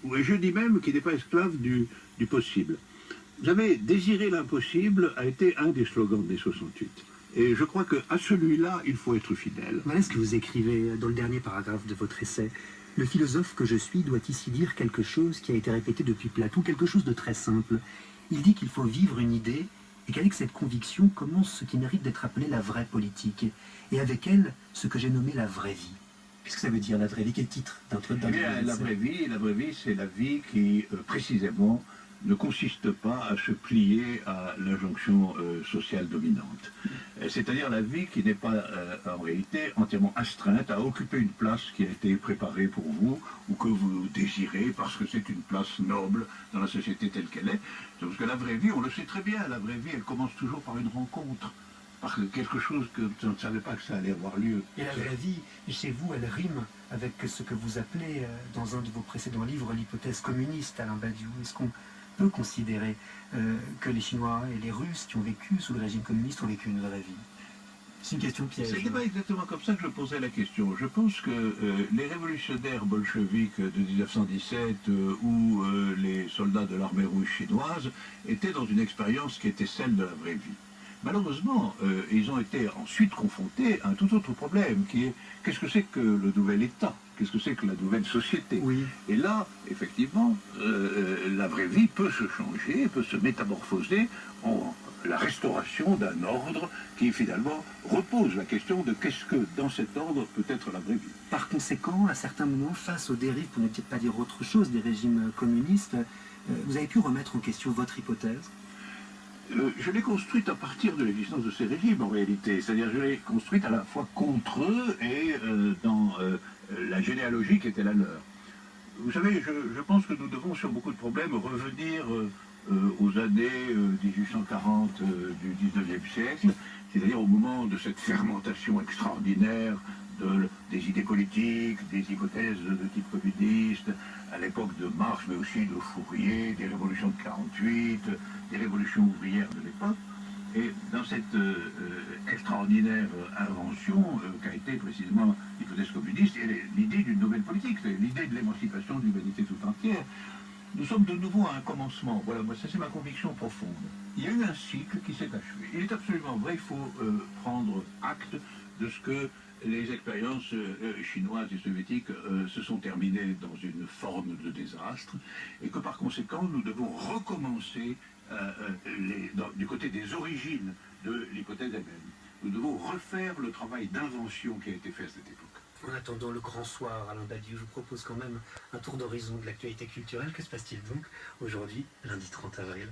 Ou je dis même qu'il n'est pas esclave du possible. Vous savez, désirer l'impossible a été un des slogans des 68. Et je crois qu'à celui-là, il faut être fidèle. Voilà ce que vous écrivez dans le dernier paragraphe de votre essai. Le philosophe que je suis doit ici dire quelque chose qui a été répété depuis Platon, quelque chose de très simple. Il dit qu'il faut vivre une idée et qu'avec cette conviction commence ce qui mérite d'être appelé la vraie politique. Et avec elle, ce que j'ai nommé la vraie vie. Qu'est-ce que ça veut dire, la vraie vie? Quel titre d'un la vraie vie, c'est la vie qui, précisément, ne consiste pas à se plier à l'injonction sociale dominante. C'est-à-dire la vie qui n'est pas en réalité entièrement astreinte à occuper une place qui a été préparée pour vous ou que vous désirez parce que c'est une place noble dans la société telle qu'elle est. Parce que la vraie vie, on le sait très bien, la vraie vie, elle commence toujours par une rencontre. Par quelque chose que tu ne savais pas que ça allait avoir lieu. Et la vraie vie, chez vous, elle rime avec ce que vous appelez, dans un de vos précédents livres, l'hypothèse communiste, Alain Badiou. Est-ce qu'on peut considérer que les Chinois et les Russes qui ont vécu sous le régime communiste ont vécu une vraie vie? C'est une question piège. C'était pas exactement comme ça que je posais la question. Je pense que les révolutionnaires bolcheviques de 1917 ou les soldats de l'armée rouge chinoise étaient dans une expérience qui était celle de la vraie vie. Malheureusement, ils ont été ensuite confrontés à un tout autre problème, qui est qu'est-ce que c'est que le nouvel État? Qu'est-ce que c'est que la nouvelle société? Oui. Et là, effectivement, la vraie vie peut se changer, peut se métamorphoser en la restauration d'un ordre qui, finalement, repose la question de qu'est-ce que, dans cet ordre, peut être la vraie vie. Par conséquent, à certains moments, face aux dérives, pour ne peut-être pas dire autre chose, des régimes communistes, vous avez pu remettre en question votre hypothèse? Je l'ai construite à partir de l'existence de ces régimes, en réalité. C'est-à-dire, je l'ai construite à la fois contre eux et dans la généalogie qui était la leur. Vous savez, je pense que nous devons, sur beaucoup de problèmes, revenir aux années 1840 du 19e siècle, c'est-à-dire au moment de cette fermentation extraordinaire des idées politiques, des hypothèses de type communiste, à l'époque de Marx, mais aussi de Fourier, des révolutions de 48, des révolutions ouvrières de l'époque. Et dans cette extraordinaire invention qu'a été précisément l'hypothèse communiste, et l'idée d'une nouvelle politique, c'est l'idée de l'émancipation de l'humanité tout entière, nous sommes de nouveau à un commencement. Voilà, moi, ça c'est ma conviction profonde. Il y a eu un cycle qui s'est achevé. Il est absolument vrai, il faut prendre acte de ce que les expériences chinoises et soviétiques se sont terminées dans une forme de désastre et que par conséquent nous devons recommencer du côté des origines de l'hypothèse elle-même. Nous devons refaire le travail d'invention qui a été fait à cette époque. En attendant le grand soir, Alain Badiou, je vous propose quand même un tour d'horizon de l'actualité culturelle. Que se passe-t-il donc aujourd'hui, lundi 30 avril?